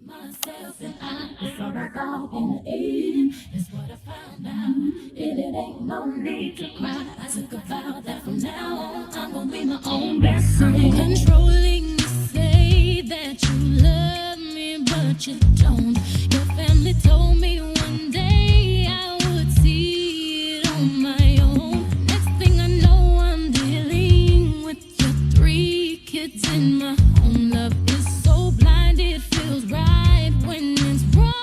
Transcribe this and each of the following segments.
Myself and I, it's all about in the end. That's what I found out. And it ain't no need to cry. I took a vow that from now on I'm gonna be my own best friend. Controlling you say that you love me, but you don't. Your family told me one day I would see it on my own. Next thing I know, I'm dealing with your 3 kids in my home. Love is so blind, it feels right when it's wrong.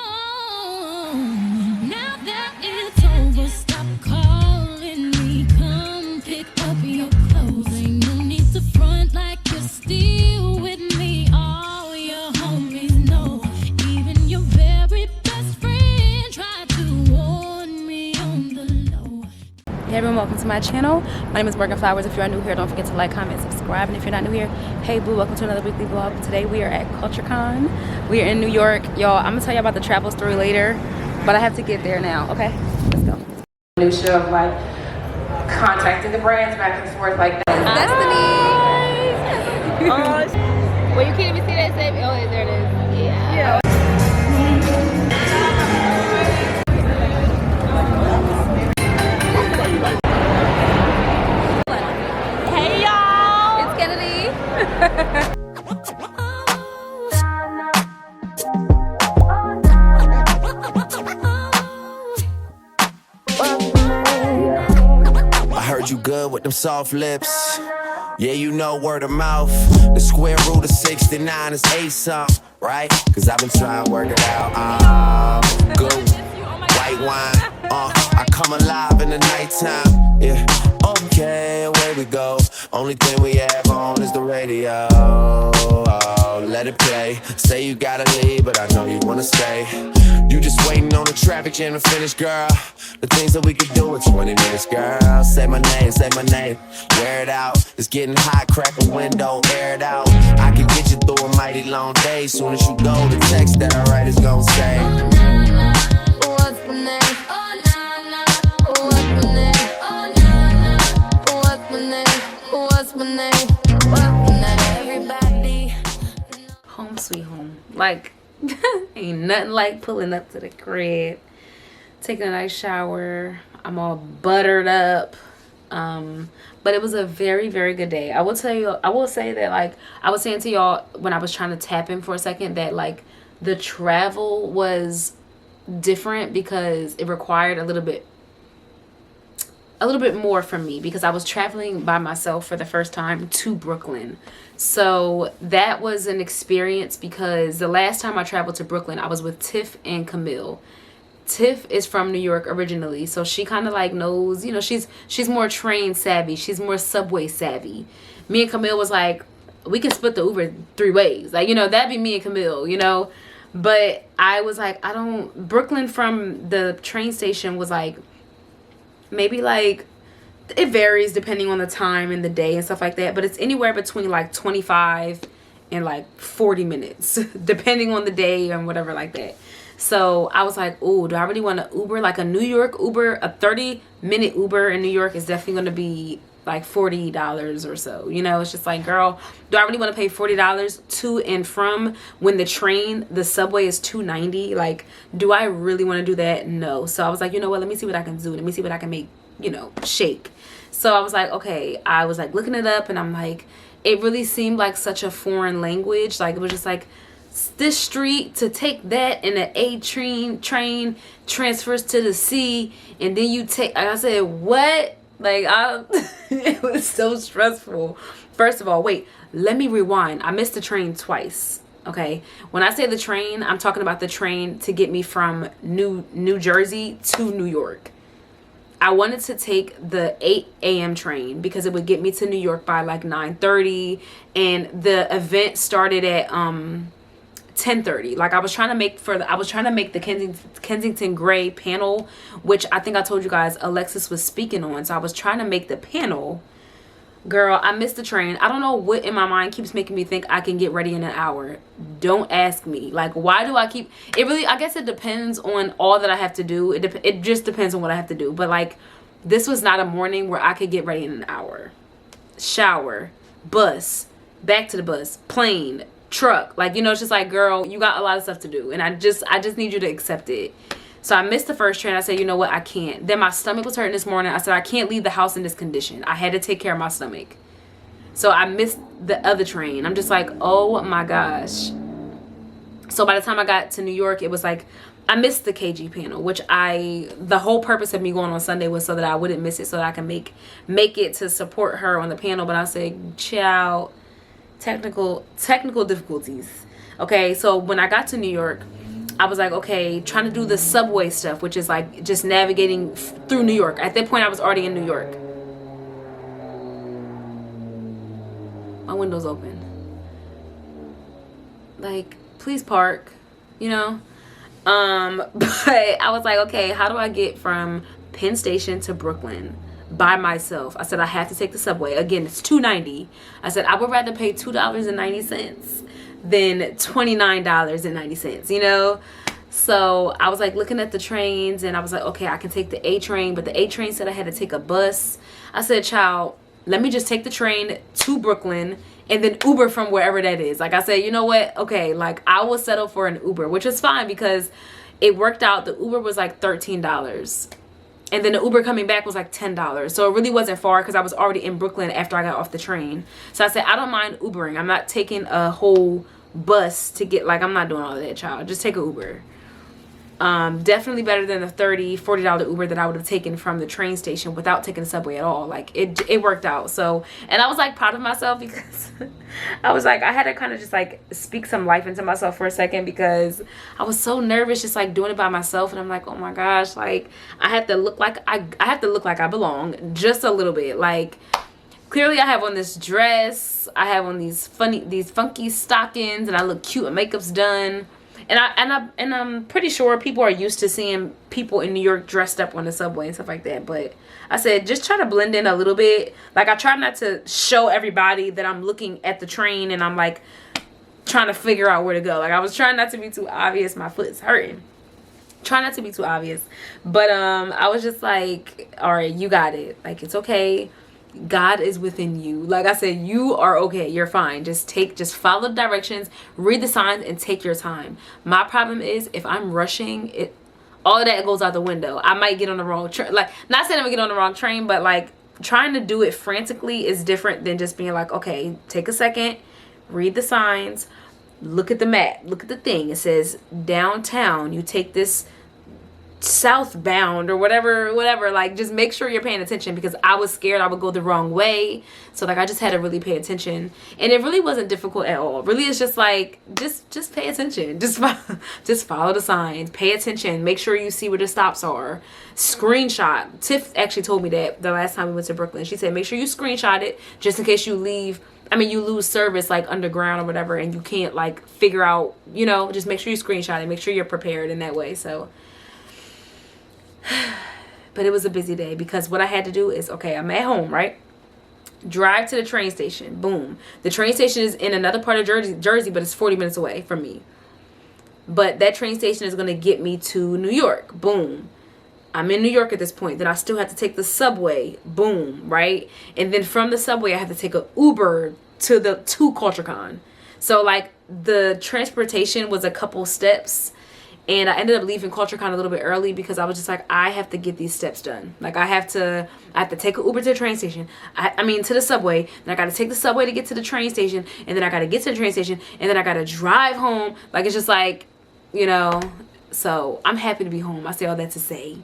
Now that it's over, stop calling me. Come pick up your clothes. Ain't no need to front like you're still with me. All your homies know. Even your very best friend tried to warn me on the low. Hey everyone, welcome to my channel. My name is MORGANNFLOWERS. If you are new here, don't forget to like, comment, subscribe. And if you're not new here, hey boo, welcome to another weekly vlog. Today we are at CultureCon. We are in New York. Y'all, I'm gonna tell you about the travel story later, but I have to get there now, okay? Let's go. New show of like contacting the brands back and forth like that. Destiny! Well, you can't even see that same. Oh, there it is. Yeah. Hey, y'all. It's Kennedy. I heard you good with them soft lips. Yeah, you know word of mouth. The square root of 69 is 8 something, right? Cause I've been trying to work it out. Good white wine. I come alive in the nighttime. Yeah, okay, away we go. Only thing we have on is the radio. Oh, let it play. Say you gotta leave, but I know you wanna stay. You just waiting on the traffic jam to finish, girl. The things that we could do in 20 minutes, girl. Say my name, wear it out. It's getting hot, crack a window, air it out. I can get you through a mighty long day. Soon as you go, the text that I write is gonna say, Oh, na, na, what's my name? Oh, na, na, what's my name? Oh, na, na, what's my name? What's my name? What's my name? Everybody. Home sweet home. Like, ain't nothing like pulling up to the crib, taking a nice shower. I'm all buttered up. But it was a very, very good day. I will say that, like, I was saying to y'all when I was trying to tap in for a second, that like the travel was different because it required a little bit more from me, because I was traveling by myself for the first time to Brooklyn. So that was an experience, because the last time I traveled to Brooklyn, I was with Tiff and Camille. Tiff is from New York originally, so she kind of like knows, you know, she's more train savvy, she's more subway savvy. Me and Camille was like, we can split the Uber 3 ways, like, you know, that'd be me and Camille, you know. But I was like, Brooklyn from the train station was like, maybe like, it varies depending on the time and the day and stuff like that, but it's anywhere between like 25 and like 40 minutes depending on the day and whatever like that. So I was like, oh, do I really want to Uber? Like a New York Uber, a 30-minute Uber in New York is definitely going to be like $40 or so. You know, it's just like, girl, do I really want to pay $40 to and from when the subway is $2.90? Like, do I really want to do that? No. So I was like, you know what? Let me see what I can do. Let me see what I can make, you know, shake. So I was like, okay, I was like looking it up, and I'm like, it really seemed like such a foreign language. Like, it was just like, this street to take that, and the A train transfers to the C, and then you take, I said, what? Like, it was so stressful. First of all, wait, let me rewind. I missed the train twice. Okay, when I say the train, I'm talking about the train to get me from New Jersey to New York. I wanted to take the 8 a.m. train because it would get me to New York by like 9:30, and the event started at 10:30. Like, I was trying to make the Kensington Gray panel, which I think I told you guys Alexis was speaking on. So I was trying to make the panel. Girl, I missed the train. I don't know what in my mind keeps making me think I can get ready in an hour. Don't ask me. Like, why do I keep it? Really, I guess it depends on all that I have to do. It just depends on what I have to do. But like, this was not a morning where I could get ready in an hour. Shower, bus, back to the bus, plane, truck. Like, you know, it's just like, girl, you got a lot of stuff to do, and I just need you to accept it. So I missed the first train. I said, you know what, I can't. Then my stomach was hurting this morning. I said, I can't leave the house in this condition. I had to take care of my stomach. So I missed the other train. I'm just like, oh my gosh. So by the time I got to New York, it was like, I missed the KG panel, which the whole purpose of me going on Sunday was so that I wouldn't miss it, so that I can make it to support her on the panel. But I said, child, technical difficulties. Okay, so when I got to New York, I was like, okay, trying to do the subway stuff, which is like just navigating through New York. At that point, I was already in New York. My window's open. Like, please park, you know? But I was like, okay, how do I get from Penn Station to Brooklyn by myself? I said, I have to take the subway. Again, it's $2.90. I said, I would rather pay $2.90 than $29.90, you know? So I was like looking at the trains, and I was like, okay, I can take the A train, but the A train said I had to take a bus. I said, child, let me just take the train to Brooklyn and then Uber from wherever that is. Like I said, you know what? Okay, like I will settle for an Uber, which is fine because it worked out. The Uber was like $13. And then the Uber coming back was like $10. So it really wasn't far because I was already in Brooklyn after I got off the train. So I said, I don't mind Ubering. I'm not taking a whole bus to get, like, I'm not doing all of that, child. Just take an Uber. Definitely better than the $30-$40 Uber that I would have taken from the train station without taking the subway at all. Like it worked out. So, and I was like proud of myself because I was like, I had to kind of just like speak some life into myself for a second because I was so nervous just like doing it by myself. And I'm like, oh my gosh, like I have to look like I belong just a little bit. Like clearly I have on this dress, I have on these funky stockings, and I look cute and makeup's done. And I'm pretty sure people are used to seeing people in New York dressed up on the subway and stuff like that. But I said, just try to blend in a little bit. Like I try not to show everybody that I'm looking at the train and I'm like trying to figure out where to go. Like I was trying not to be too obvious. My foot's hurting. Try not to be too obvious. But I was just like, all right, you got it. Like it's okay. God is within you. Like I said, you are okay. You're fine. Just follow the directions, read the signs, and take your time. My problem is if I'm rushing, all of that goes out the window. I might get on the wrong train. Like, not saying I'm gonna get on the wrong train, but like trying to do it frantically is different than just being like, okay, take a second, read the signs, look at the map, look at the thing. It says downtown. You take this southbound or whatever, like just make sure you're paying attention because I was scared I would go the wrong way. So like I just had to really pay attention, and it really wasn't difficult at all. Really, it's just like just pay attention. Just follow the signs, pay attention, make sure you see where the stops are, screenshot. Tiff actually told me that the last time we went to Brooklyn. She said make sure you screenshot it just in case you lose service like underground or whatever and you can't like figure out, you know, just make sure you screenshot it, make sure you're prepared in that way. So but it was a busy day because what I had to do is, okay, I'm at home, right? Drive to the train station. Boom. The train station is in another part of Jersey, but it's 40 minutes away from me. But that train station is going to get me to New York. Boom. I'm in New York at this point. Then I still have to take the subway. Boom. Right? And then from the subway, I have to take an Uber to CultureCon. So like the transportation was a couple steps. And I ended up leaving CultureCon a little bit early because I was just like, I have to get these steps done. Like I have to take an Uber to the train station. To the subway. Then I got to take the subway to get to the train station. And then I got to get to the train station. And then I got to drive home. Like it's just like, you know. So I'm happy to be home. I say all that to say,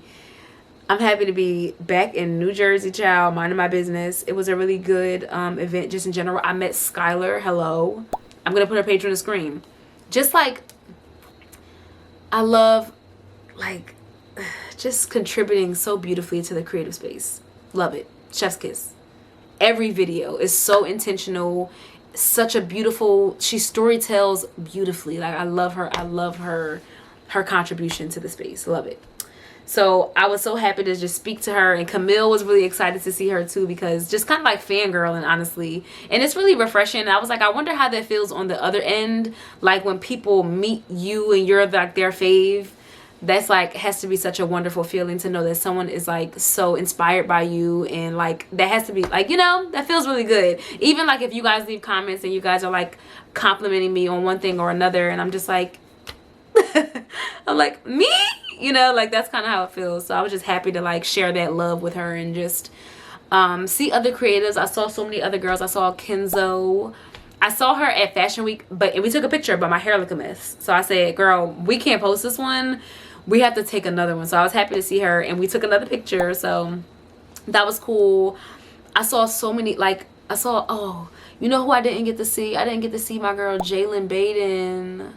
I'm happy to be back in New Jersey, child, minding my business. It was a really good event just in general. I met Skylar. Hello. I'm going to put her page on the screen. Just like, I love, like, just contributing so beautifully to the creative space. Love it. Chef's kiss. Every video is so intentional. Such a beautiful, she storytells beautifully. Like, I love her contribution to the space. Love it. So I was so happy to just speak to her, and Camille was really excited to see her too because just kind of like fangirling, honestly. And it's really refreshing. I was like, I wonder how that feels on the other end, like when people meet you and you're like their fave. that's like has to be such a wonderful feeling to know that someone is like so inspired by you, and like that has to be like, you know, that feels really good. Even like if you guys leave comments and you guys are like complimenting me on one thing or another, and I'm just like I'm like, me, you know, like that's kind of how it feels. So I was just happy to like share that love with her and just see other creatives. I saw so many other girls. I saw Kenzo. I saw her at Fashion Week, but we took a picture, but my hair looked a mess. So I said, girl, we can't post this one. We have to take another one. So I was happy to see her, and we took another picture. So that was cool. I saw so many, like, I saw, oh, you know who I didn't get to see? I didn't get to see my girl Jalen Baden.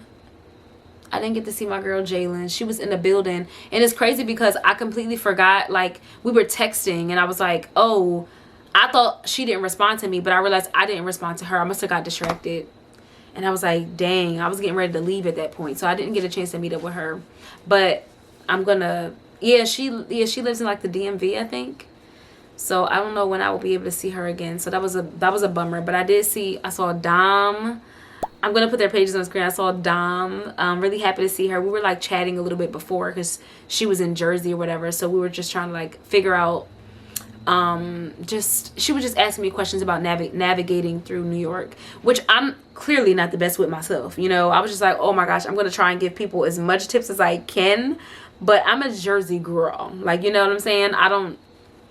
I didn't get to see my girl Jalen. She was in the building. And it's crazy because I completely forgot. Like, we were texting and I was like, oh, I thought she didn't respond to me, but I realized I didn't respond to her. I must have got distracted. And I was like, dang, I was getting ready to leave at that point. So I didn't get a chance to meet up with her. But I'm gonna, she lives in like the DMV, I think. So I don't know when I will be able to see her again. So that was a bummer. But I saw Dom. I'm gonna put their pages on the screen. I saw Dom. Really happy to see her. We were like chatting a little bit before because she was in Jersey or whatever. So we were just trying to like figure out. She was just asking me questions about navigating through New York, which I'm clearly not the best with myself. You know, I was just like, oh my gosh, I'm gonna try and give people as much tips as I can. But I'm a Jersey girl. Like, you know what I'm saying? I don't.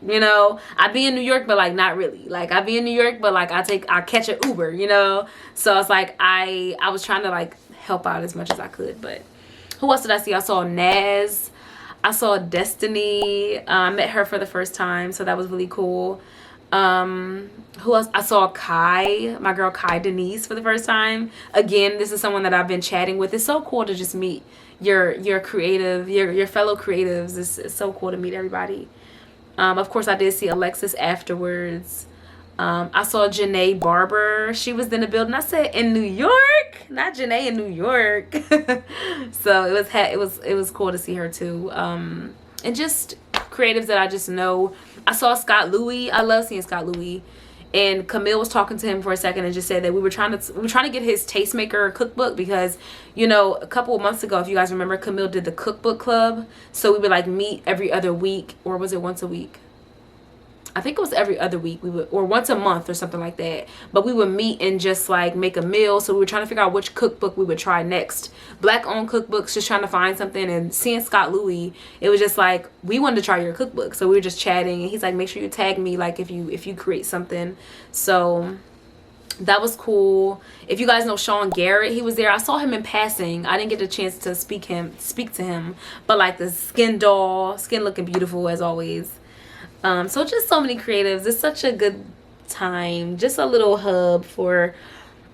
You know, I be in New York, but like not really. Like I be in New York, but like I catch an Uber, you know. So it's like I was trying to like help out as much as I could. But who else did I see? I saw Naz. I saw Destiny. I met her for the first time, so that was really cool. Who else? I saw Kai, my girl Kai Denise, for the first time. Again, this is someone that I've been chatting with. It's so cool to just meet your creative, your fellow creatives. It's so cool to meet everybody. Of course, I did see Alexis afterwards. I saw Janae Barber. She was in the building. I said, in New York? Not Janae in New York. So it was cool to see her too. And just creatives that I just know. I saw Scott Louis. I love seeing Scott Louis. And Camille was talking to him for a second and just said that we were trying to get his tastemaker cookbook because, you know, a couple of months ago, if you guys remember, Camille did the cookbook club. So we would like meet every other week, or was it once a week? I think it was every other week or once a month or something like that. But we would meet and just like make a meal. So we were trying to figure out which cookbook we would try next. Black owned cookbooks, just trying to find something. And seeing Scott Louis, it was just like, we wanted to try your cookbook. So we were just chatting and he's like, make sure you tag me like if you create something. So that was cool. If you guys know Sean Garrett, he was there. I saw him in passing. I didn't get a chance to speak to him. But like the skin looking beautiful as always. So just so many creatives. It's such a good time. Just a little hub for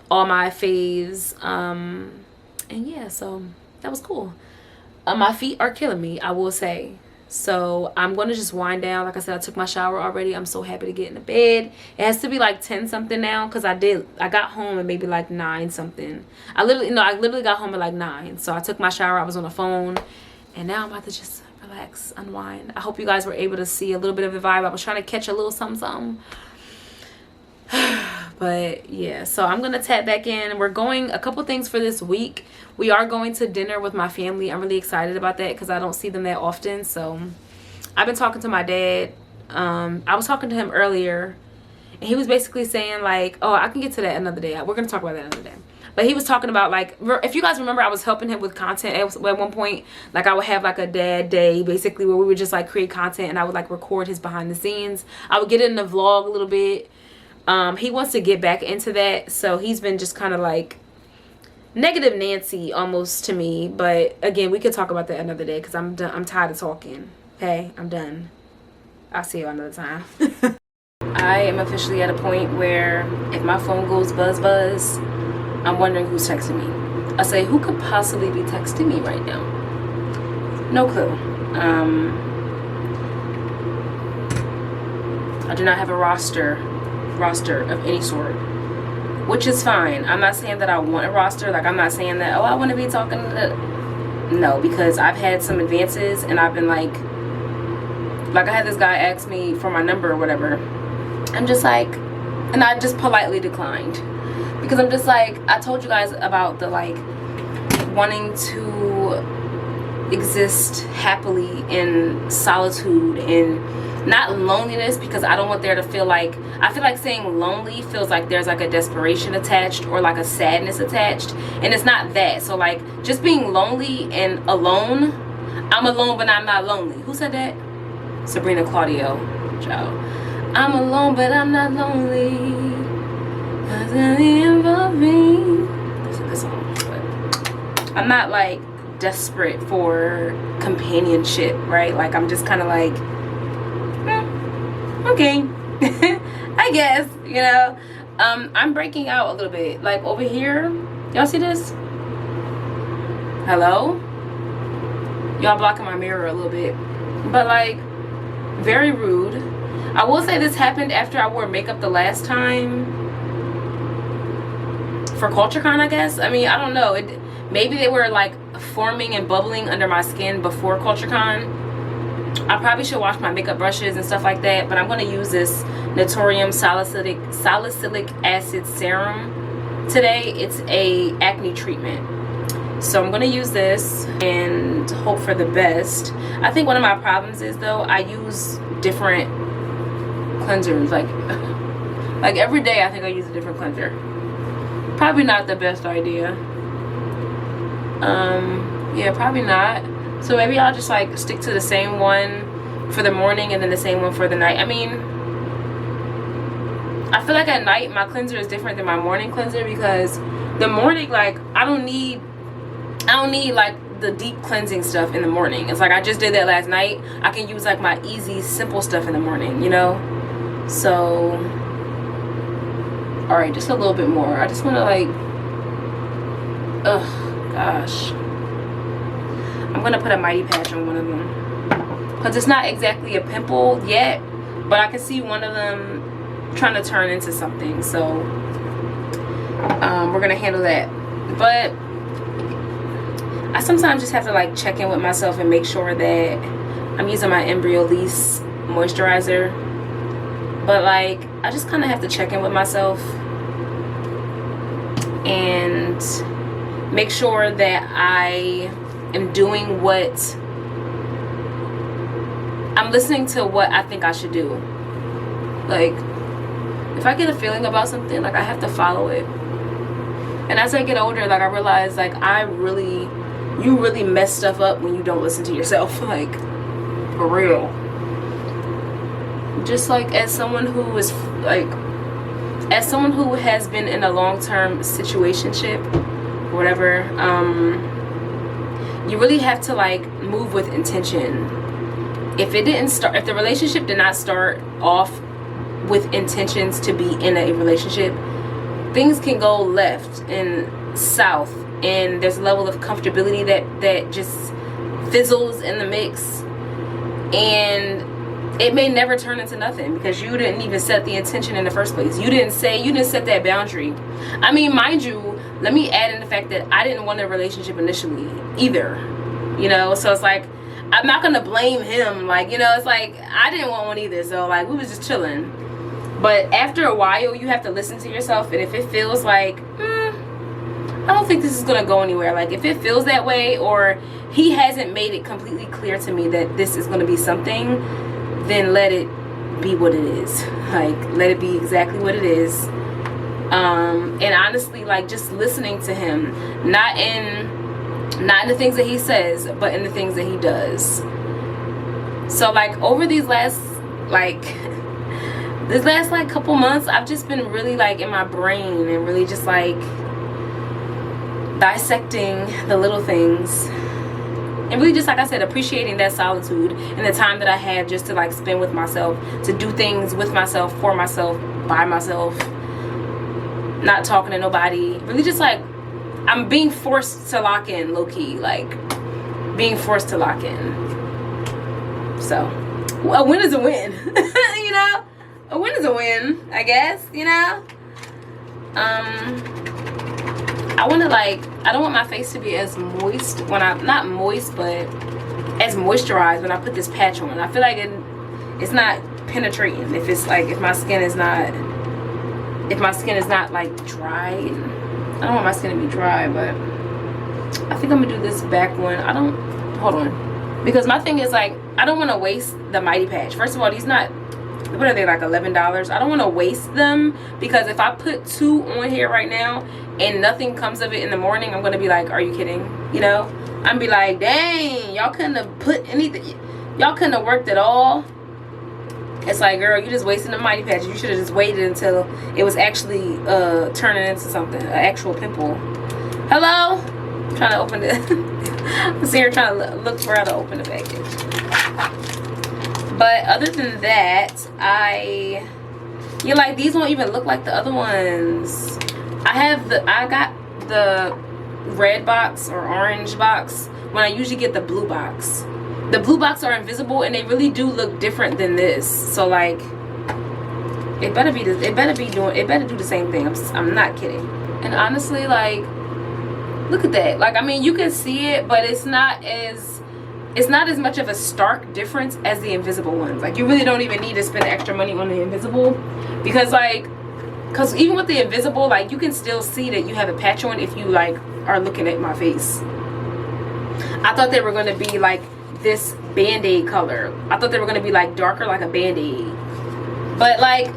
all my faves. And yeah, so that was cool. My feet are killing me, I will say. So I'm going to just wind down. Like I said, I took my shower already. I'm so happy to get into bed. It has to be like 10 something now because I got home at maybe like 9 something. I literally got home at like 9. So I took my shower. I was on the phone. And now I'm about to just relax, unwind. I hope you guys were able to see a little bit of the vibe. I was trying to catch a little something. But yeah, so I'm gonna tap back in. We're going a couple things for this week. We are going to dinner with my family. I'm really excited about that because I don't see them that often. So I've been talking to my dad. I was talking to him earlier and he was basically saying like, oh, I can get to that another day. We're gonna talk about that another day. But he was talking about like, if you guys remember, I was helping him with content at one point. Like I would have like a dad day basically where we would just like create content and I would like record his behind the scenes. I would get it in the vlog a little bit. He wants to get back into that. So he's been just kind of like negative Nancy almost to me. But again, we could talk about that another day because I'm done. I'm tired of talking. Okay, I'm done. I'll see you another time. I am officially at a point where if my phone goes buzz buzz, I'm wondering who's texting me. I say, who could possibly be texting me right now? No clue. I do not have a roster of any sort, which is fine. I'm not saying that I want a roster. Like I'm not saying that, oh, I want to be talking to... No, because I've had some advances and I've been like I had this guy ask me for my number or whatever. I'm just like, and I just politely declined. Because I'm just like, I told you guys about the like wanting to exist happily in solitude and not loneliness, because I don't want there to feel like, I feel like saying lonely feels like there's like a desperation attached or like a sadness attached, and it's not that. So like just being lonely and alone, I'm alone but I'm not lonely. Who said that? Sabrina Claudio. Ciao. I'm alone but I'm not lonely, 'cause I involve me. That's a good song, but I'm not like desperate for companionship, right? Like I'm just kind of like, okay. I guess, you know. I'm breaking out a little bit. Like over here, y'all see this? Hello? Y'all blocking my mirror a little bit, but like very rude. I will say this happened after I wore makeup the last time for CultureCon, I guess. I mean, I don't know. Maybe they were like forming and bubbling under my skin before CultureCon. I probably should wash my makeup brushes and stuff like that, but I'm going to use this Naturium salicylic acid serum today. It's a acne treatment, so I'm going to use this and hope for the best. I think one of my problems is, though, I use different cleansers. Like every day I think I use a different cleanser. Probably not the best idea. Yeah, probably not. So maybe I'll just like stick to the same one for the morning and then the same one for the night. I mean, I feel like at night my cleanser is different than my morning cleanser, because the morning, like I don't need like the deep cleansing stuff in the morning. It's like I just did that last night. I can use like my easy simple stuff in the morning, you know. So all right, just a little bit more. I just want to like, oh gosh, I'm gonna put a mighty patch on one of them, because it's not exactly a pimple yet, but I can see one of them trying to turn into something. So we're gonna handle that. But I sometimes just have to like check in with myself and make sure that I'm using my Embryolisse moisturizer. But like I just kind of have to check in with myself and make sure that I am doing what I'm listening to, what I think I should do. Like if I get a feeling about something, like I have to follow it. And as I get older, like I realize like you really mess stuff up when you don't listen to yourself. Like for real. Just like as someone who is like, as someone who has been in a long-term situationship or whatever, you really have to like move with intention. If the relationship did not start off with intentions to be in a relationship, things can go left and south, and there's a level of comfortability that just fizzles in the mix, and it may never turn into nothing because you didn't even set the intention in the first place. You didn't set that boundary. I mean, mind you, let me add in the fact that I didn't want a relationship initially either, you know. So it's like I'm not gonna blame him, like, you know, it's like I didn't want one either, so like we was just chilling. But after a while you have to listen to yourself, and if it feels like I don't think this is gonna go anywhere, like if it feels that way, or he hasn't made it completely clear to me that this is gonna be something, then let it be what it is. Like let it be exactly what it is. And honestly, like just listening to him, not in the things that he says, but in the things that he does. So like over these last couple months, I've just been really like in my brain and really just like dissecting the little things, and really just, like I said, appreciating that solitude and the time that I have just to like spend with myself, to do things with myself, for myself, by myself, not talking to nobody. Really just like I'm being forced to lock in, low-key, like being forced to lock in. So a win is a win. You know, a win is a win, I guess, you know. I want to like, I don't want my face to be as moist when I'm not moist, but as moisturized when I put this patch on. I feel like it's not penetrating if it's like, if my skin is not like dry. I don't want my skin to be dry, but I think I'm gonna do this back one. I don't hold on, because my thing is like, I don't want to waste the Mighty Patch. First of all, these not, what are they, like $11? I don't want to waste them, because if I put 2 on here right now and nothing comes of it in the morning, I'm gonna be like, are you kidding? You know, I'm be like, dang, y'all couldn't have put anything, y'all couldn't have worked at all. It's like, girl, you just wasting the Mighty Patch. You should have just waited until it was actually turning into something, an actual pimple. Hello? I'm trying to open it. I'm sitting here trying to look for how to open the package. But other than that, you're like, these won't even look like the other ones. I got the red box or orange box when I usually get the blue box. The blue box are invisible and they really do look different than this. So like, it better do the same thing. I'm not kidding. And honestly, like, look at that. Like, I mean, you can see it, but it's not as much of a stark difference as the invisible ones. Like, you really don't even need to spend extra money on the invisible, because even with the invisible, like, you can still see that you have a patch on if you like are looking at my face. I thought they were going to be like this band-aid color. I thought they were going to be like darker, like a band-aid, but like,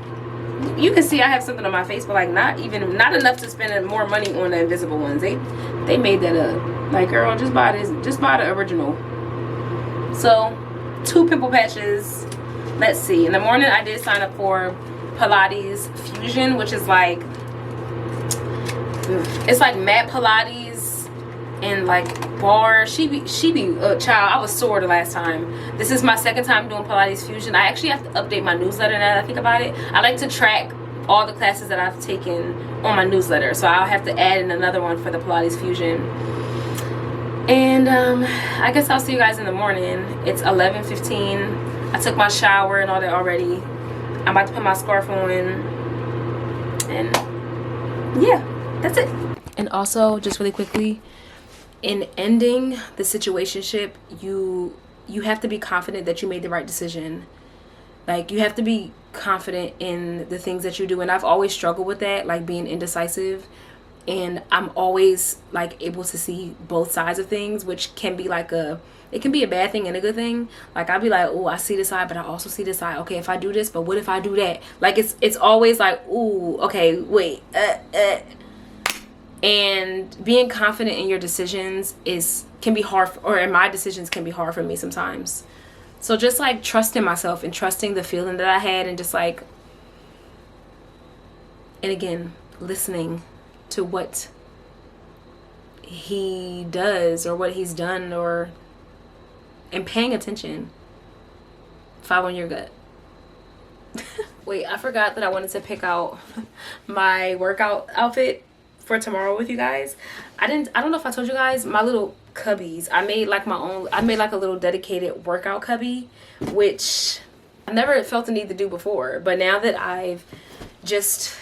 you can see I have something on my face, but like not enough to spend more money on the invisible ones. They made that up. Like, girl, just buy the original. So 2 pimple patches. Let's see, in the morning I did sign up for Pilates Fusion, which is like, it's like mat Pilates and like bar. She be child, I was sore the last time. This is my 2nd time doing Pilates Fusion. I actually have to update my newsletter now that I think about it. I like to track all the classes that I've taken on my newsletter, so I'll have to add in another one for the Pilates Fusion. And I guess I'll see you guys in the morning. It's 11:15. I took my shower and all that already. I'm about to put my scarf on, and yeah, that's it. And also, just really quickly, in ending the situationship, you have to be confident that you made the right decision. Like, you have to be confident in the things that you do, and I've always struggled with that, like being indecisive. And I'm always like able to see both sides of things, which can be like it can be a bad thing and a good thing. Like, I'll be like, oh, I see this side, but I also see this side. Okay, if I do this, but what if I do that? Like, it's always like, ooh, okay, wait, and being confident in your decisions can be hard, or in my decisions can be hard for me sometimes. So just like trusting myself and trusting the feeling that I had, and just like, and again, listening to what he does or what he's done, and paying attention, following your gut. Wait, I forgot that I wanted to pick out my workout outfit for tomorrow with you guys. I don't know if I told you guys my little cubbies. I made like a little dedicated workout cubby, which I never felt the need to do before, but now that I've just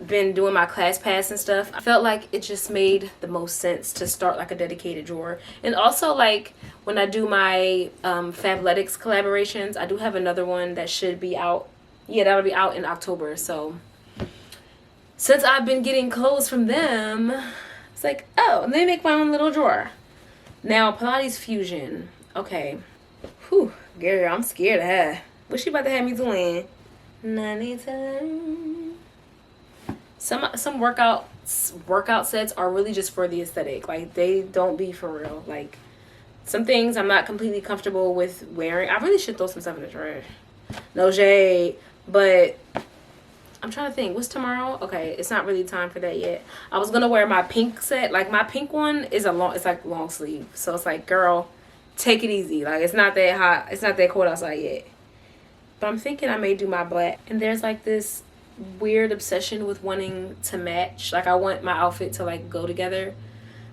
been doing my class pass and stuff, I felt like it just made the most sense to start like a dedicated drawer. And also, like, when I do my Fabletics collaborations, I do have another one that should be out. Yeah, that'll be out in October. So since I've been getting clothes from them, it's like, oh, let me make my own little drawer. Now, Pilates Fusion. Okay. Whew, girl, I'm scared of her. What's she about to have me doing? 90 times. Some workout sets are really just for the aesthetic. Like, they don't be for real. Like, some things I'm not completely comfortable with wearing. I really should throw some stuff in the trash. No shade. But I'm trying to think. What's tomorrow? Okay, it's not really time for that yet. I was gonna wear my pink set. Like, my pink one is it's like long sleeve. So it's like, girl, take it easy. Like, it's not that hot. It's not that cold outside yet. But I'm thinking I may do my black. And there's like this weird obsession with wanting to match. Like, I want my outfit to like go together,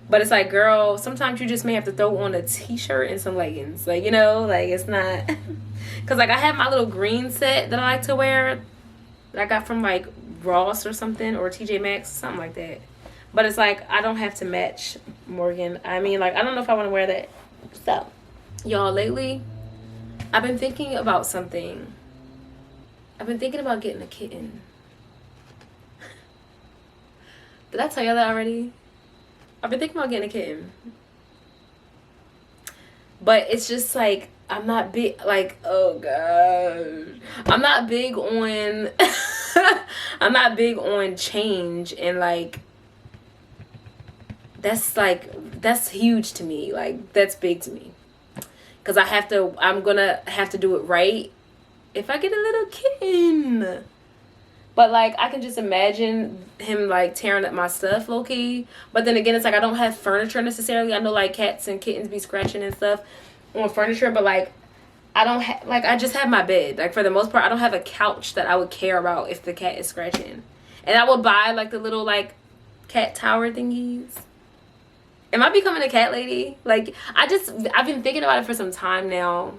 but it's like, girl, sometimes you just may have to throw on a t-shirt and some leggings. Like, you know, like, it's not because like I have my little green set that I like to wear that I got from like Ross or something, or TJ Maxx, something like that. But it's like, I don't have to match Morgan. I mean, like, I don't know if I want to wear that. So y'all, lately I've been thinking about something. I've been thinking about getting a kitten. Did I tell y'all that already? I've been thinking about getting a kitten. But it's just like, I'm not big, like, oh god, I'm not big on I'm not big on change, and like that's huge to me. Like, that's big to me, because I'm gonna have to do it right if I get a little kitten. But like, I can just imagine him like tearing up my stuff low-key. But then again, it's like, I don't have furniture necessarily. I know like cats and kittens be scratching and stuff on furniture, but like, I don't have, like, I just have my bed. Like, for the most part, I don't have a couch that I would care about if the cat is scratching. And I would buy like the little like cat tower thingies. Am I becoming a cat lady? Like, I've been thinking about it for some time now.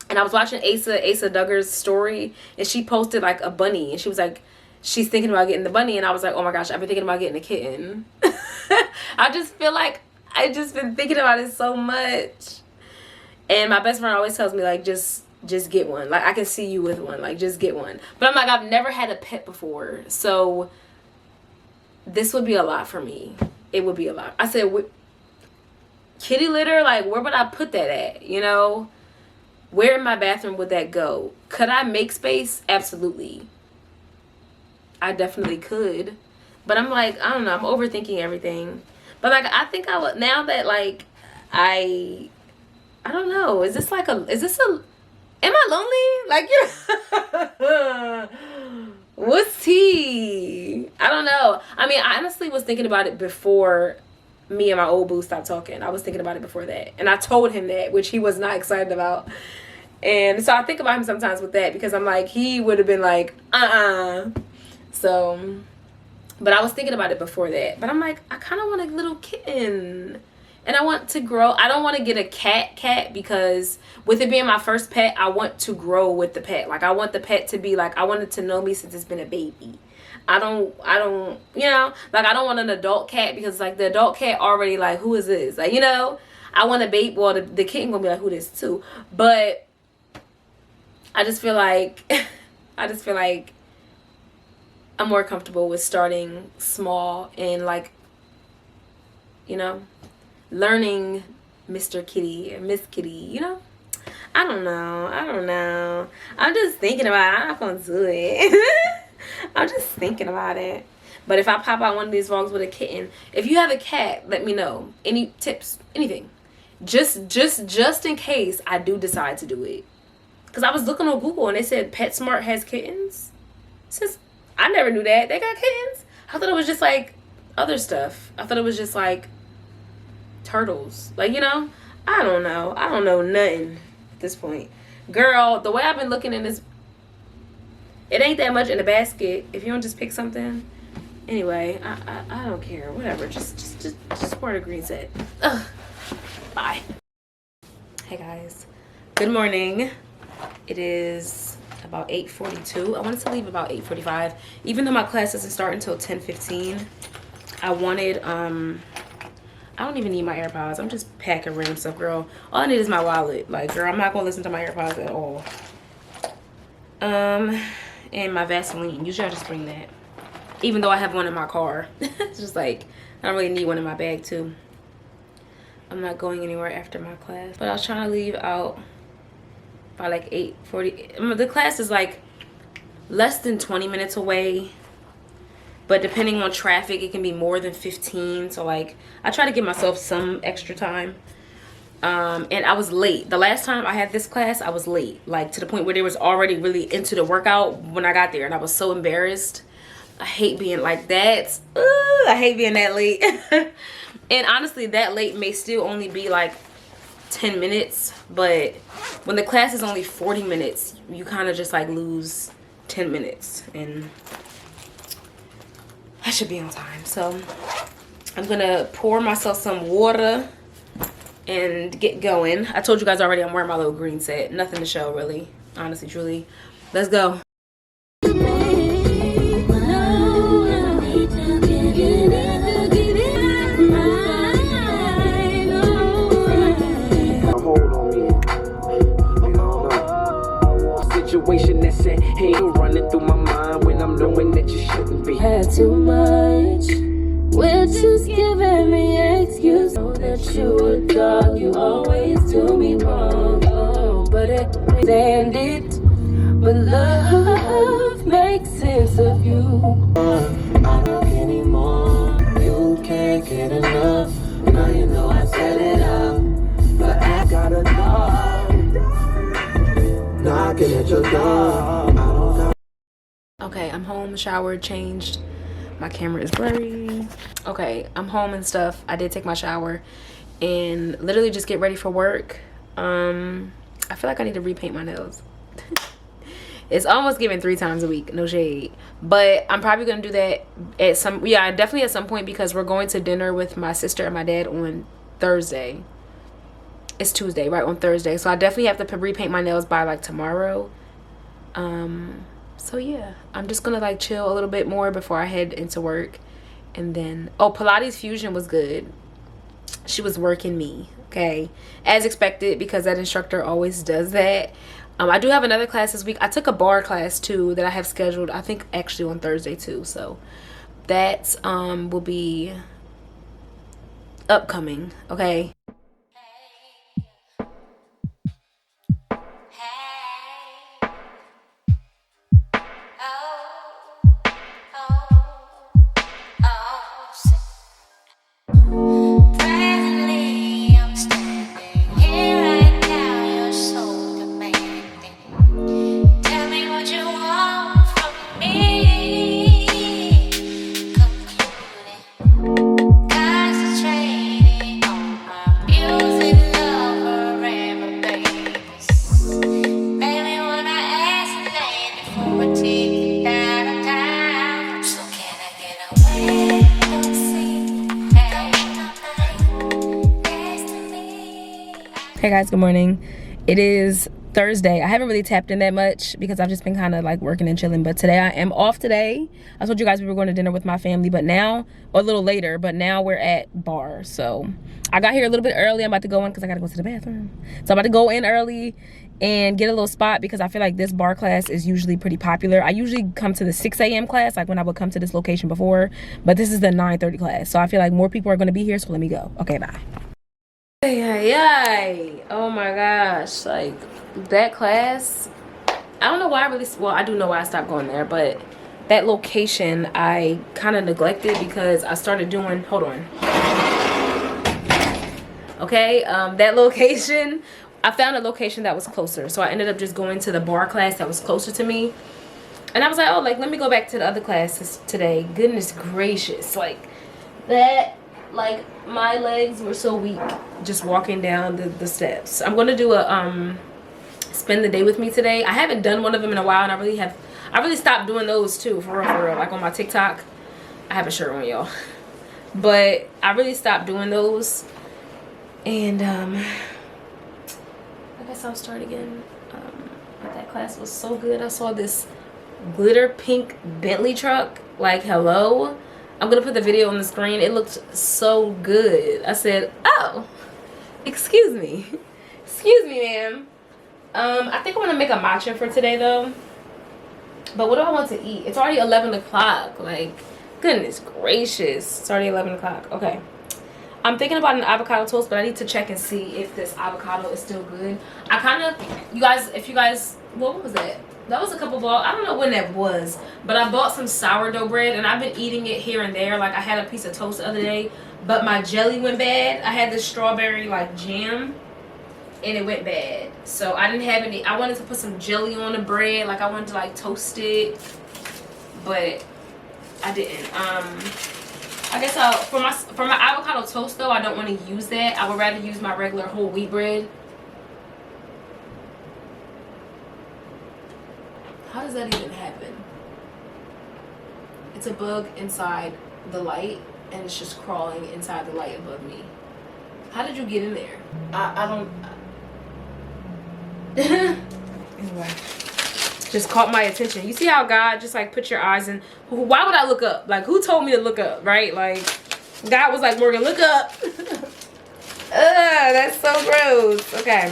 And I was watching Asa Duggar's story, and she posted like a bunny, and she was like, she's thinking about getting the bunny, and I was like, oh my gosh, I've been thinking about getting a kitten. I just feel like I just been thinking about it so much. And my best friend always tells me like, just get one. Like, I can see you with one. Like, just get one. But I'm like, I've never had a pet before, so this would be a lot for me. It would be a lot. I said, kitty litter, like, where would I put that at, you know? Where in my bathroom would that go? Could I make space? Absolutely. I definitely could. But I'm like, I don't know, I'm overthinking everything. But like, I think I would, now that like I don't know, am I lonely? Like, you know, what's tea? I don't know. I mean, I honestly was thinking about it before me and my old boo stopped talking. I was thinking about it before that, and I told him that, which he was not excited about. And so I think about him sometimes with that, because I'm like, he would have been like, so, but I was thinking about it before that. But I'm like, I kind of want a little kitten, and I want to grow. I don't want to get a cat, because with it being my first pet, I want to grow with the pet. Like, I want the pet to be like, I want it to know me since it's been a baby. I don't, you know, like, I don't want an adult cat, because like, the adult cat already like, who is this? Like, you know, I want a baby. Well, the kitten gonna be like, who this too? But I just feel like, I'm more comfortable with starting small and like, you know, learning Mr. Kitty or Miss Kitty, you know? I don't know. I'm just thinking about it. I'm not gonna do it. I'm just thinking about it. But if I pop out one of these vlogs with a kitten, if you have a cat, let me know. Any tips, anything. Just in case I do decide to do it. Because I was looking on Google, and they said PetSmart has kittens. Since I never knew that. They got kittens? I thought it was just like other stuff. I thought it was just like turtles. Like, you know? I don't know. I don't know nothing at this point. Girl, the way I've been looking in this, it ain't that much in the basket if you don't just pick something. Anyway, I don't care. Whatever. Just order a green set. Ugh. Bye. Hey guys. Good morning. It is about 8:42. I wanted to leave about 8:45. Even though my class doesn't start until 10:15. I wanted I don't even need my AirPods. I'm just packing random stuff, girl. All I need is my wallet. Like, girl, I'm not gonna listen to my AirPods at all. And my Vaseline. Usually I just bring that. Even though I have one in my car. It's just like, I don't really need one in my bag too. I'm not going anywhere after my class. But I was trying to leave out by like 8:40. The class is like less than 20 minutes away. But depending on traffic, it can be more than 15. So like, I try to give myself some extra time. And I was late. The last time I had this class, I was late. Like, to the point where they was already really into the workout when I got there. And I was so embarrassed. I hate being like that. I hate being that late. And honestly, that late may still only be like 10 minutes. But when the class is only 40 minutes, you kind of just like lose 10 minutes. And I should be on time. So I'm gonna pour myself some water and get going. I told you guys already I'm wearing my little green set. Nothing to show, really. Honestly, truly. Let's go. Situation that said, hey, running through my mind when I'm knowing that you shouldn't be. Had too much. We're just giving me an excuse. Know that that you a dog, you always do me wrong. Oh, but I stand it. But love makes sense of you. I don't anymore. You can't get enough. Now you know I set it up. But I got a dog knocking at your door. Okay, I'm home, showered, changed. My camera is blurry. Okay, I'm home and stuff. I did take my shower and literally just get ready for work. I feel like I need to repaint my nails. It's almost given 3 times a week, no shade, but I'm probably gonna do that at some, yeah, definitely at some point, because we're going to dinner with my sister and my dad on Thursday. It's Tuesday, right, on Thursday, so I definitely have to repaint my nails by like tomorrow. So yeah, I'm just gonna like chill a little bit more before I head into work. And then, oh, Pilates Fusion was good. She was working me, okay, as expected, because that instructor always does that. I do have another class this week. I took a bar class too that I have scheduled, I think actually on Thursday too, so that will be upcoming, okay. Hey guys, good morning. It is Thursday. I haven't really tapped in that much because I've just been kind of like working and chilling, but today I am off today. I told you guys we were going to dinner with my family, but now, or a little later, but now we're at bar. So I got here a little bit early. I'm about to go in because I gotta go to the bathroom. So I'm about to go in early and get a little spot because I feel like this bar class is usually pretty popular. I usually come to the 6 a.m. class, like when I would come to this location before, but this is the 9:30 class. So I feel like more people are gonna be here, so let me go. Okay, bye. Oh my gosh, like that class, I don't know why I do know why I stopped going there, but that location I kind of neglected because I started doing, hold on, okay, that location, I found a location that was closer, so I ended up just going to the bar class that was closer to me. And I was like, oh, like let me go back to the other classes today. Goodness gracious, like that, like my legs were so weak just walking down the steps. I'm gonna do a spend the day with me today. I haven't done one of them in a while, and I really stopped doing those too, for real, like on my TikTok. I have a shirt on, y'all, but I really stopped doing those. And I guess I'll start again. But that class was so good. I saw this glitter pink Bentley truck, like hello. I'm gonna put the video on the screen. It looked so good. I said, oh, excuse me, ma'am. I think I'm gonna make a matcha for today though. But what do I want to eat? It's already 11 o'clock. Like, goodness gracious, it's already 11 o'clock. Okay, I'm thinking about an avocado toast, but I need to check and see if this avocado is still good. I kind of, if you guys, what was that? That was a couple balls. I don't know when that was, but I bought some sourdough bread and I've been eating it here and there. Like I had a piece of toast the other day, but my jelly went bad. I had this strawberry like jam and it went bad. So I didn't have any. I wanted to put some jelly on the bread. Like I wanted to like toast it, but I didn't. I guess for my avocado toast though, I don't want to use that. I would rather use my regular whole wheat bread. How does that even happen? It's a bug inside the light and it's just crawling inside the light above me. How did you get in there? I don't. Anyway, just caught my attention. You see how God just like put your eyes in? Why would I look up? Like who told me to look up, right? Like God was like, Morgan, look up. That's so gross. Okay.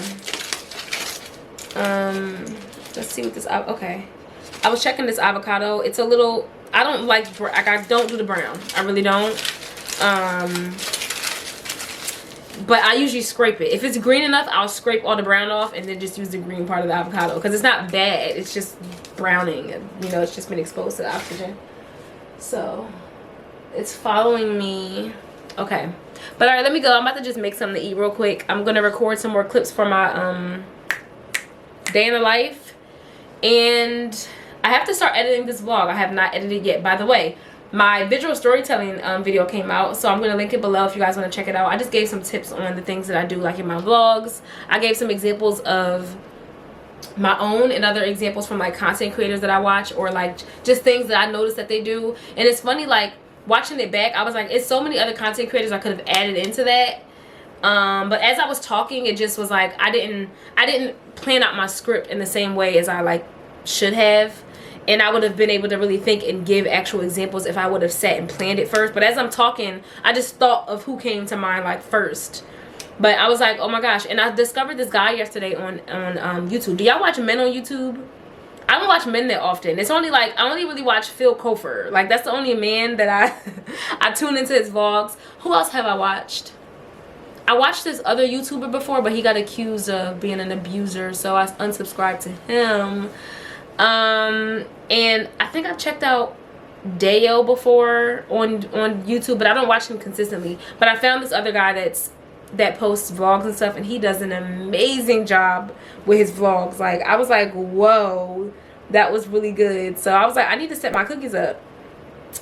Let's see what this, okay. I was checking this avocado. It's a little, I don't do the brown. I really don't. But I usually scrape it. If it's green enough, I'll scrape all the brown off and then just use the green part of the avocado, because it's not bad. It's just browning, and you know, it's just been exposed to the oxygen. So it's following me. Okay, but all right, let me go. I'm about to just make something to eat real quick. I'm gonna record some more clips for my day in the life, and I have to start editing this vlog. I have not edited yet. By the way, my visual storytelling video came out, so I'm going to link it below if you guys want to check it out. I just gave some tips on the things that I do, like in my vlogs. I gave some examples of my own and other examples from like content creators that I watch, or like just things that I noticed that they do. And it's funny, like watching it back, I was like, it's so many other content creators I could have added into that. But as I was talking, it just was like I didn't plan out my script in the same way as I like should have. And I would have been able to really think and give actual examples if I would have sat and planned it first. But as I'm talking, I just thought of who came to mind like first. But I was like, oh my gosh. And I discovered this guy yesterday on YouTube. Do y'all watch men on YouTube? I don't watch men that often. It's only like, I only really watch Phil Kofer. Like, that's the only man that I tune into his vlogs. Who else have I watched? I watched this other YouTuber before, but he got accused of being an abuser, so I unsubscribed to him. And I think I've checked out Dayo before on YouTube, but I don't watch him consistently. But I found this other guy that posts vlogs and stuff, and he does an amazing job with his vlogs. Like, I was like, whoa, that was really good. So I was like, I need to set my cookies up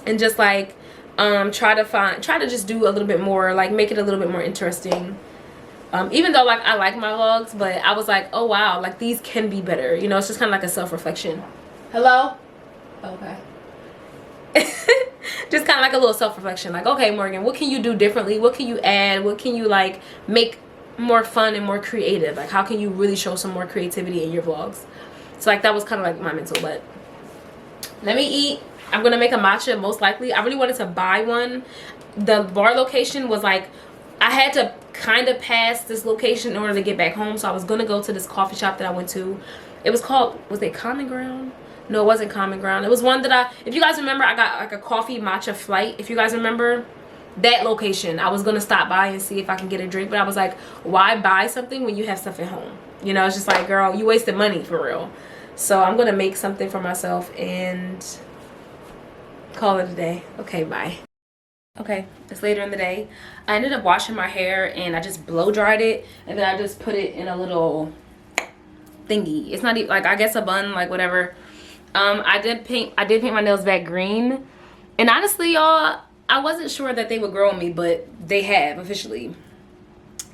and just like try to just do a little bit more, like make it a little bit more interesting. Even though like I like my vlogs, but I was like, oh wow, like these can be better. You know, it's just kind of like a self-reflection. Hello? Okay. Just kind of like a little self-reflection. Like, okay, Morgan, what can you do differently? What can you add? What can you like make more fun and more creative? Like, how can you really show some more creativity in your vlogs? So like that was kind of like my mental. But let me eat. I'm gonna make a matcha most likely. I really wanted to buy one. The bar location was like, I had to kind of pass this location in order to get back home, so I was gonna go to this coffee shop that I went to. It was called, was it Common Ground? No, it wasn't Common Ground. It was one that if you guys remember, I got like a coffee matcha flight. If you guys remember that location, I was gonna stop by and see if I can get a drink, but I was like, why buy something when you have stuff at home? You know, it's just like, girl, you wasted money for real. So I'm gonna make something for myself and call it a day. Okay, bye. Okay, it's later in the day. I ended up washing my hair and I just blow dried it, and then I just put it in a little thingy. It's not even like, I guess a bun, like whatever. I did paint my nails back green, and honestly, y'all, I wasn't sure that they would grow on me, but they have officially.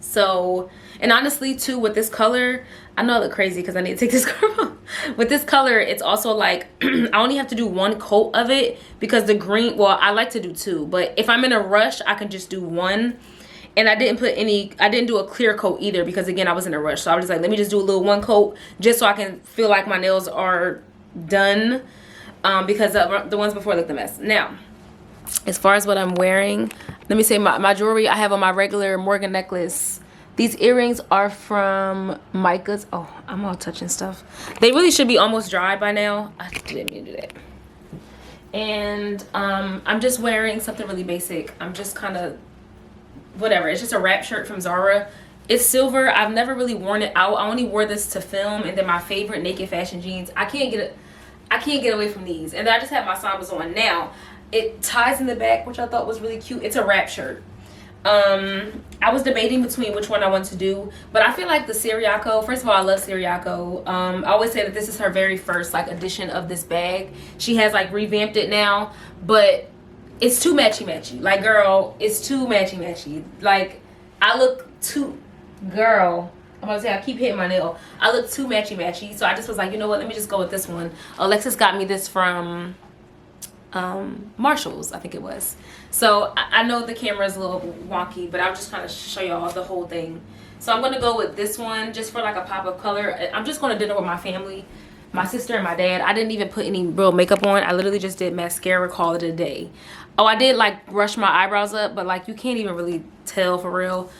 So, and honestly too, with this color, I know I look crazy because I need to take this curl off. With this color, it's also like I only have to do one coat of it, because the green, well, I like to do two, but if I'm in a rush, I can just do one. And I didn't do a clear coat either, because again, I was in a rush. So I was just like, let me just do a little one coat just so I can feel like my nails are done, because the ones before looked a mess. Now, as far as what I'm wearing, let me say my jewelry. I have on my regular Morgann necklace. These earrings are from Micah's. Oh, I'm all touching stuff. They really should be almost dry by now. I didn't mean to do that. And I'm just wearing something really basic. I'm just kind of whatever. It's just a wrap shirt from Zara. It's silver. I've never really worn it out. I only wore this to film, and then my favorite naked fashion jeans. I can't get away from these. And then I just have my sambas on. Now, it ties in the back, which I thought was really cute. It's a wrap shirt. I was debating between which one I want to do, but I feel like the Siriaco, first of all, I love Siriaco. I always say that this is her very first like edition of this bag. She has like revamped it now, but it's too matchy. Like, girl, it's too matchy. Like, I look too, girl, I'm about to say, I keep hitting my nail. I look too matchy. So I just was like, you know what, let me just go with this one. Alexis got me this from Marshall's, I think it was. So I know the camera is a little wonky, but I'll just kind of show y'all the whole thing. So I'm gonna go with this one just for like a pop of color. I'm just going to dinner with my family, my sister and my dad. I didn't even put any real makeup on. I literally just did mascara, call it a day. Oh, I did like brush my eyebrows up, but like you can't even really tell for real.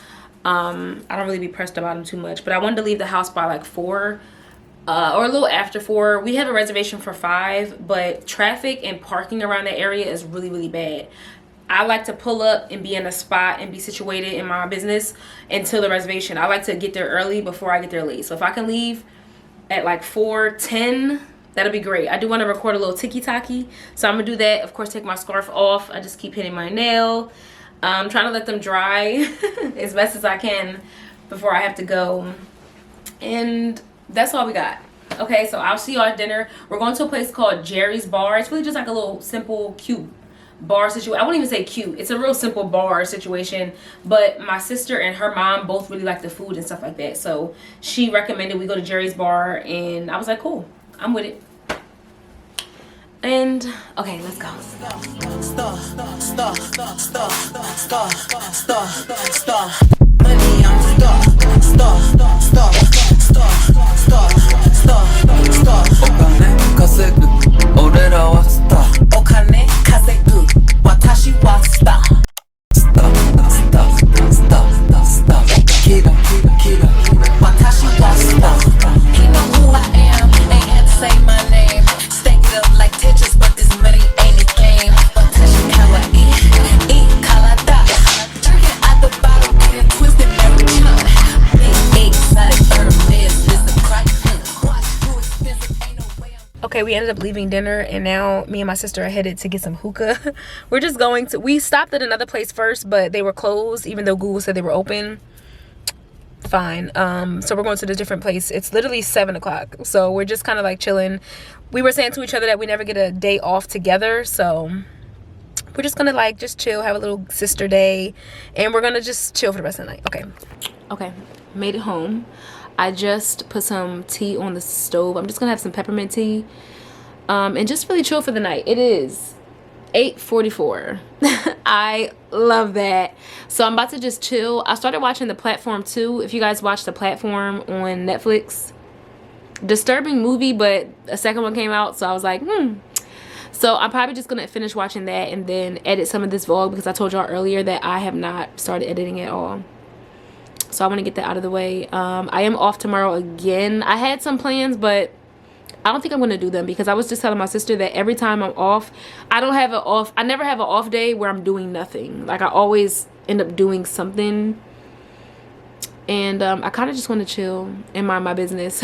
I don't really be pressed about them too much, but I wanted to leave the house by like 4 or a little after 4. We have a reservation for 5, but traffic and parking around that area is really bad. I like to pull up and be in a spot and be situated in my business until the reservation. I like to get there early before I get there late. So if I can leave at like 4:10, that'll be great. I do want to record a little tiki-taki, so I'm gonna do that. Of course, take my scarf off. I just keep hitting my nail. I'm trying to let them dry as best as I can before I have to go. And that's all we got. Okay, so I'll see y'all at dinner. We're going to a place called Jerry's Bar. It's really just like a little simple, cute bar situation. I wouldn't even say cute. It's a real simple bar situation, but my sister and her mom both really like the food and stuff like that. So she recommended we go to Jerry's Bar, and I was like, cool, I'm with it. And okay, let's go. Okay, we ended up leaving dinner, and now me and my sister are headed to get some hookah. We're just going to, we stopped at another place first, but they were closed, even though Google said they were open. Fine. So we're going to the different place. It's literally 7 o'clock, so we're just kind of like chilling. We were saying to each other that we never get a day off together, so we're just gonna like just chill, have a little sister day, and we're gonna just chill for the rest of the night. Okay, made it home. I just put some tea on the stove. I'm just gonna have some peppermint tea, and just really chill for the night. It is 8:44. I love that. So I'm about to just chill. I started watching The Platform 2. If you guys watch The Platform on Netflix, disturbing movie, but a second one came out, so I was like, So I'm probably just gonna finish watching that and then edit some of this vlog, because I told y'all earlier that I have not started editing at all. So I want to get that out of the way. I am off tomorrow again. I had some plans, but I don't think I'm going to do them, because I was just telling my sister that every time I'm off, I never have an off day where I'm doing nothing. Like, I always end up doing something. And I kind of just want to chill and mind my business.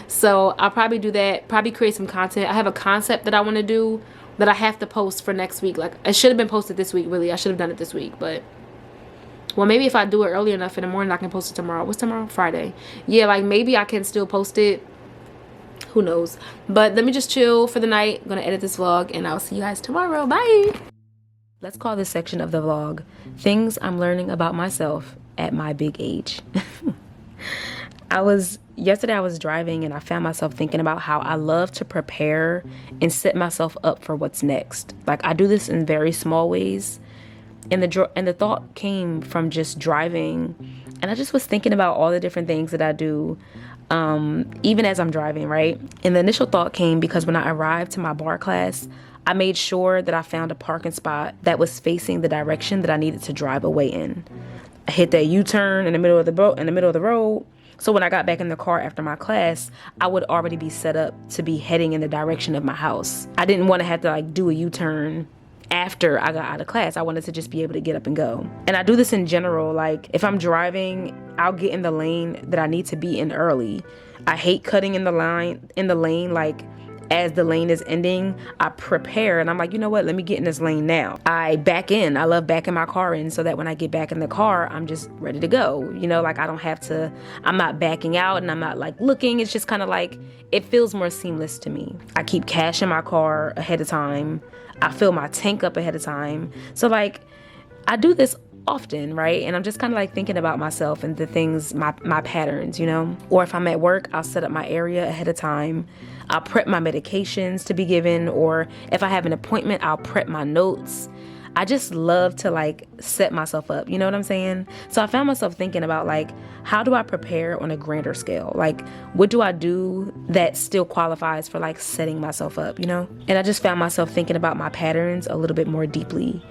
So I'll probably do that, probably create some content. I have a concept that I want to do that I have to post for next week. Like, it should have been posted this week, really. I should have done it this week, but well, maybe if I do it early enough in the morning, I can post it tomorrow. What's tomorrow? Friday. Yeah, like maybe I can still post it. Who knows? But let me just chill for the night. I'm gonna edit this vlog, and I'll see you guys tomorrow. Bye. Let's call this section of the vlog Things I'm Learning About Myself at My Big Age. Yesterday I was driving, and I found myself thinking about how I love to prepare and set myself up for what's next. Like, I do this in very small ways. And the thought came from just driving, and I just was thinking about all the different things that I do, even as I'm driving, right? And the initial thought came because when I arrived to my bar class, I made sure that I found a parking spot that was facing the direction that I needed to drive away in. I hit that U-turn in the middle of the road. So when I got back in the car after my class, I would already be set up to be heading in the direction of my house. I didn't want to have to like do a U-turn after I got out of class. I wanted to just be able to get up and go. And I do this in general. Like, if I'm driving, I'll get in the lane that I need to be in early. I hate cutting in the lane like as the lane is ending. I prepare, and I'm like, you know what, let me get in this lane now. I back in. I love backing my car in so that when I get back in the car, I'm just ready to go. You know, like, I don't have to, I'm not backing out, and I'm not like looking. It's just kind of like, it feels more seamless to me. I keep cash in my car ahead of time. I fill my tank up ahead of time. So like, I do this often, right? And I'm just kind of like thinking about myself and the things, my patterns, you know? Or if I'm at work, I'll set up my area ahead of time. I'll prep my medications to be given, or if I have an appointment, I'll prep my notes. I just love to like set myself up, you know what I'm saying? So I found myself thinking about like, how do I prepare on a grander scale? Like, what do I do that still qualifies for like setting myself up, you know? And I just found myself thinking about my patterns a little bit more deeply.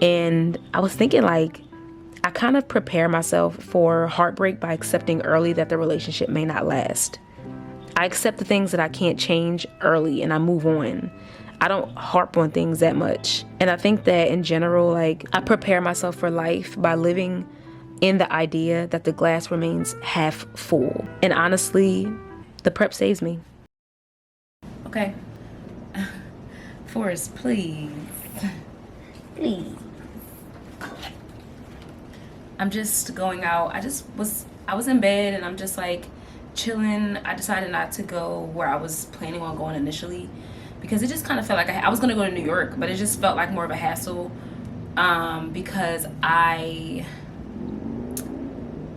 And I was thinking like, I kind of prepare myself for heartbreak by accepting early that the relationship may not last. I accept the things that I can't change early, and I move on. I don't harp on things that much. And I think that in general, like, I prepare myself for life by living in the idea that the glass remains half full. And honestly, the prep saves me. Okay. Forrest, please. Please. I'm just going out. I was in bed and I'm just like chilling. I decided not to go where I was planning on going initially because it just kind of felt like I was going to go to New York, but it just felt like more of a hassle because I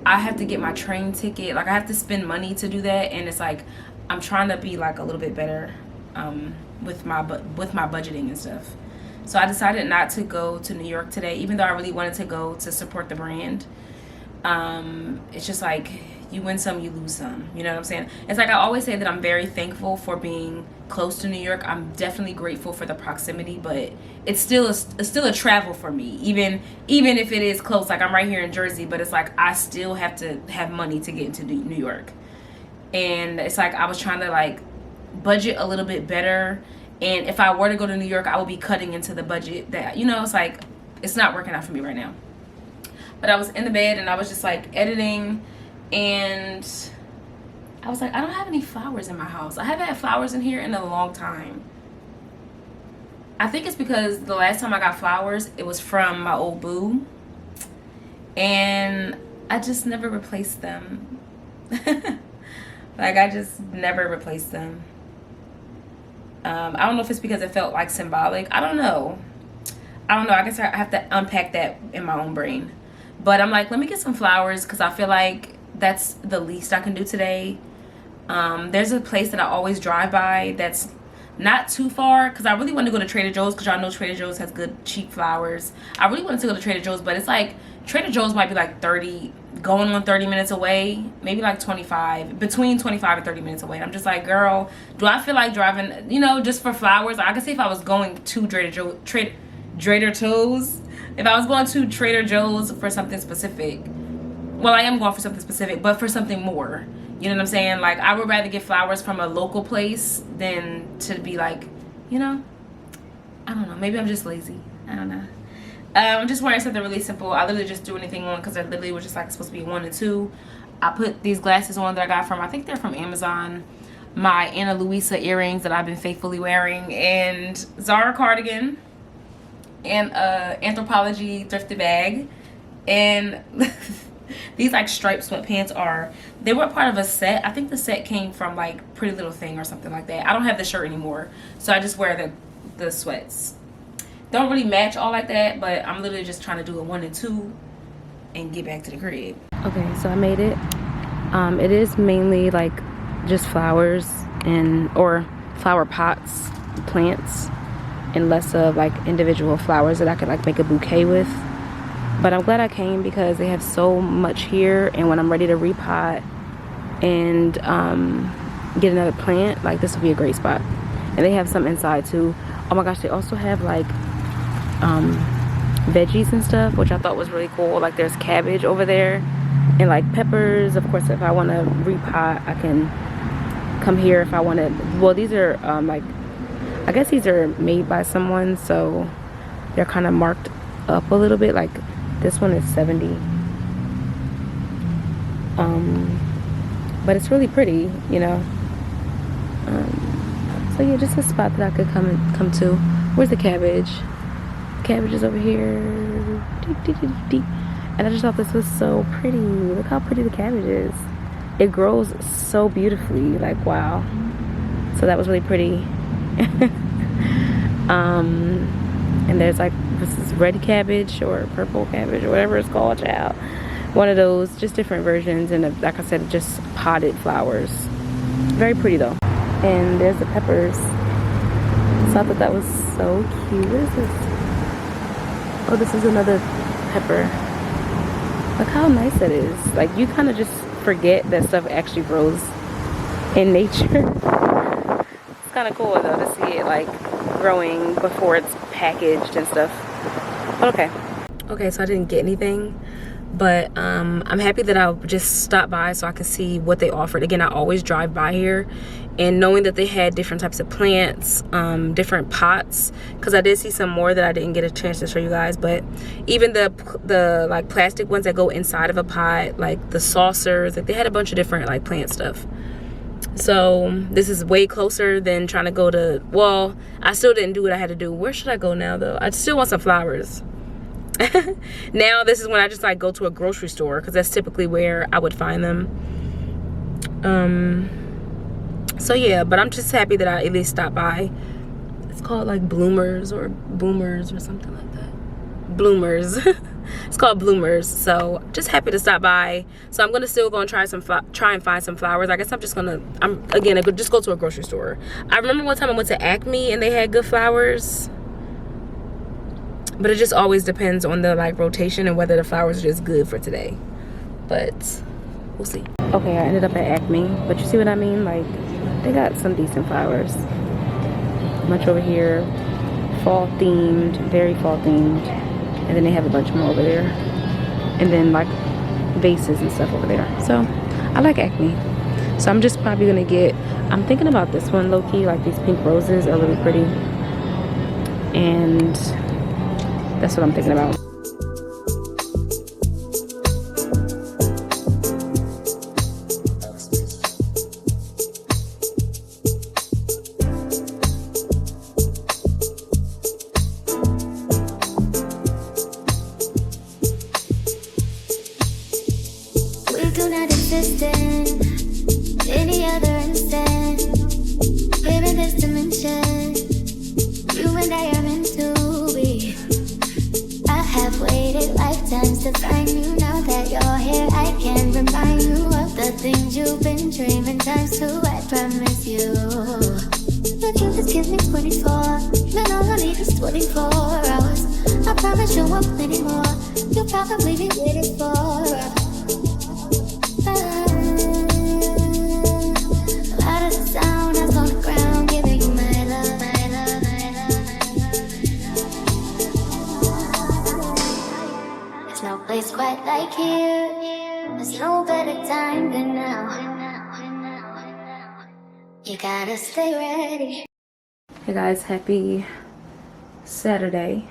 have to get my train ticket. Like I have to spend money to do that, and it's like I'm trying to be like a little bit better with my budgeting and stuff. So I decided not to go to New York today, even though I really wanted to go to support the brand. It's just like you win some, you lose some. You know what I'm saying? It's like I always say that I'm very thankful for being close to New York. I'm definitely grateful for the proximity, but it's still a travel for me. Even if it is close, like I'm right here in Jersey, but it's like I still have to have money to get into New York. And it's like I was trying to like budget a little bit better. And if I were to go to New York, I would be cutting into the budget that, you know, it's like it's not working out for me right now. But I was in the bed and I was just like editing, and I was like, I don't have any flowers in my house. I haven't had flowers in here in a long time. I think it's because the last time I got flowers, it was from my old boo, and I just never replaced them. Like I just never replaced them. I don't know if it's because it felt like symbolic. I don't know. I guess I have to unpack that in my own brain. But I'm like, let me get some flowers because I feel like that's the least I can do today. There's a place that I always drive by that's not too far because I really want to go to Trader Joe's because y'all know Trader Joe's has good cheap flowers. I really wanted to go to Trader Joe's, but it's like Trader Joe's might be like 30 minutes away, maybe like 25, between 25 and 30 minutes away. And I'm just like, girl, do I feel like driving, you know, just for flowers? I could see if I was going to Trader Joe's, if I was going to Trader Joe's for something specific. Well, I am going for something specific, but for something more. You know what I'm saying? Like, I would rather get flowers from a local place than to be like, you know, I don't know. Maybe I'm just lazy. I don't know. I'm just wearing something really simple. I literally just threw anything on because I literally was just like supposed to be 1 and 2. I put these glasses on that I got from, I think they're from Amazon. My Ana Luisa earrings that I've been faithfully wearing, and Zara cardigan, and Anthropology thrifted bag, and these like striped sweatpants they were part of a set. I think the set came from like Pretty Little Thing or something like that. I don't have the shirt anymore, so I just wear the sweats. Don't really match all like that, but I'm literally just trying to do a 1 and 2 and get back to the crib. Okay, so I made it. It is mainly like just flowers or flower pots, plants, and less of like individual flowers that I could like make a bouquet with. But I'm glad I came because they have so much here, and when I'm ready to repot and get another plant, like this would be a great spot. And they have some inside too. Oh my gosh, they also have like veggies and stuff, which I thought was really cool. Like there's cabbage over there and like peppers. Of course, if I want to repot, I can come here if I want to. Well, these are like, I guess these are made by someone, so they're kind of marked up a little bit. Like this one is 70, but it's really pretty, you know. So yeah, just a spot that I could come to. Where's the cabbage? Cabbage is over here. And I just thought this was so pretty. Look how pretty the cabbage is. It grows so beautifully, like wow. So that was really pretty. And there's like, this is red cabbage or purple cabbage or whatever it's called, child. One of those, just different versions, and like I said, just potted flowers. Very pretty though. And there's the peppers. So I thought that was so cute. What is this? Oh, this is another pepper. Look how nice that is. Like, you kind of just forget that stuff actually grows in nature. It's kind of cool though to see it like growing before it's packaged and stuff. But okay, so I didn't get anything, But I'm happy that I just stopped by so I could see what they offered. Again, I always drive by here, and knowing that they had different types of plants, different pots, because I did see some more that I didn't get a chance to show you guys. But even the like plastic ones that go inside of a pot, like the saucers, like they had a bunch of different like plant stuff. So this is way closer than trying to go to, well, I still didn't do what I had to do. Where should I go now though? I still want some flowers. Now this is when I just like go to a grocery store, because that's typically where I would find them. So yeah, but I'm just happy that I at least stopped by. It's called like bloomers or boomers or something like that. Bloomers. It's called bloomers. So just happy to stop by. So I'm gonna still go and try and find some flowers. I guess I'm gonna just go to a grocery store. I remember one time I went to Acme and they had good flowers, but it just always depends on the like rotation and whether the flowers are just good for today. But we'll see. Okay, I ended up at Acme, but you see what I mean? Like, they got some decent flowers. Much over here, fall themed, very fall themed. And then they have a bunch more over there. And then like vases and stuff over there. So I like Acme. So I'm just probably gonna I'm thinking about this one low-key. Like these pink roses are really pretty. And that's what I'm thinking about. We do not exist in any other instant. Here in this dimension, you and I are meant to be. I have waited lifetimes to find you. Now that you're here, I can remind you of the things you've been dreaming times too. I promise you. But you just give me 24, then all I need is 24 hours. I promise you want plenty more. You'll probably be waiting for. Out of the sound, I was on the ground, giving you my love, my love, my love. There's no place quite like here. There's no better time than now. You gotta stay ready. Hey guys, happy Saturday.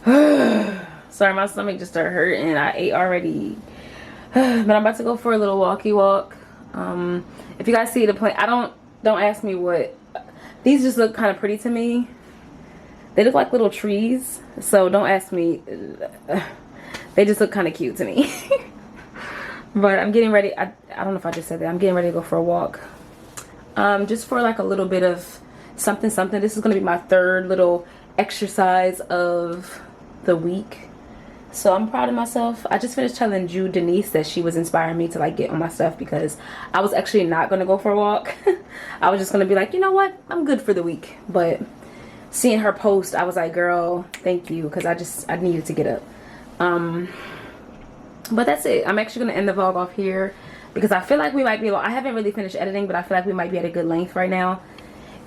Sorry, my stomach just started hurting. I ate already. But I'm about to go for a little walkie walk. If you guys see the plant, don't ask me what. These just look kind of pretty to me. They look like little trees, so don't ask me. They just look kind of cute to me. But I'm getting ready. I don't know if I just said that. I'm getting ready to go for a walk. Just for like a little bit of something. This is gonna be my third little exercise of the week. So I'm proud of myself. I just finished telling Denise that she was inspiring me to like get on my stuff, because I was actually not gonna go for a walk. I was just gonna be like, you know what, I'm good for the week. But seeing her post, I was like, girl, thank you, because I needed to get up. But that's it. I'm actually gonna end the vlog off here, because I feel like we might be, I haven't really finished editing, but I feel like we might be at a good length right now.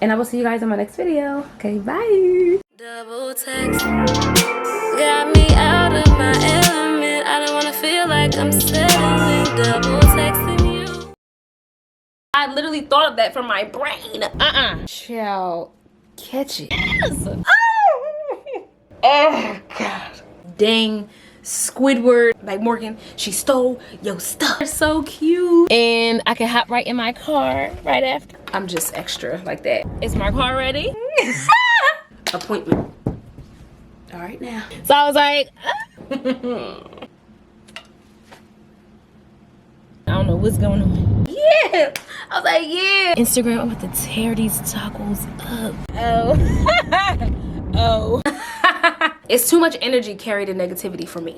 And I will see you guys in my next video. Okay, bye. Double text got me out of my element. I don't wanna feel like I'm settling. Double texting you. I literally thought of that from my brain. Child, catch it. Yes. Oh God. Dang. Squidward, like Morgan, she stole your stuff. They're so cute. And I can hop right in my car right after. I'm just extra like that. Is my car ready? Appointment. All right now. So I was like, I don't know what's going on. Yeah. I was like, yeah. Instagram, I'm about to tear these tacos up. Oh. Oh. It's too much energy carried in negativity for me.